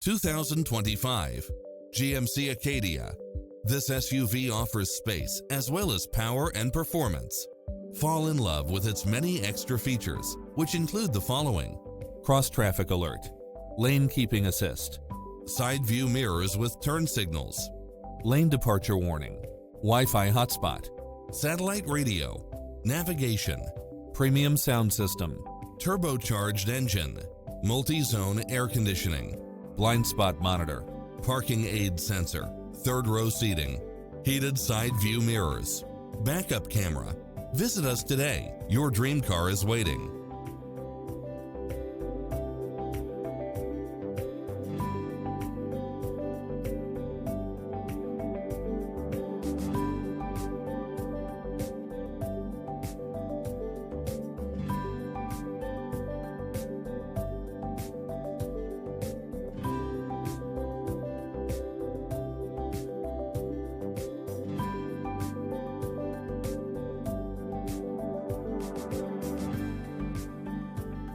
2025 GMC Acadia. This SUV offers space as well as power and performance. Fall in love with its many extra features, which include the following: cross-traffic alert, lane keeping assist, side view mirrors with turn signals, lane departure warning, Wi-Fi hotspot, satellite radio, navigation, premium sound system, turbocharged engine, multi-zone air conditioning, blind spot monitor, parking aid sensor, third row seating, heated side view mirrors, backup camera. Visit us today. Your dream car is waiting.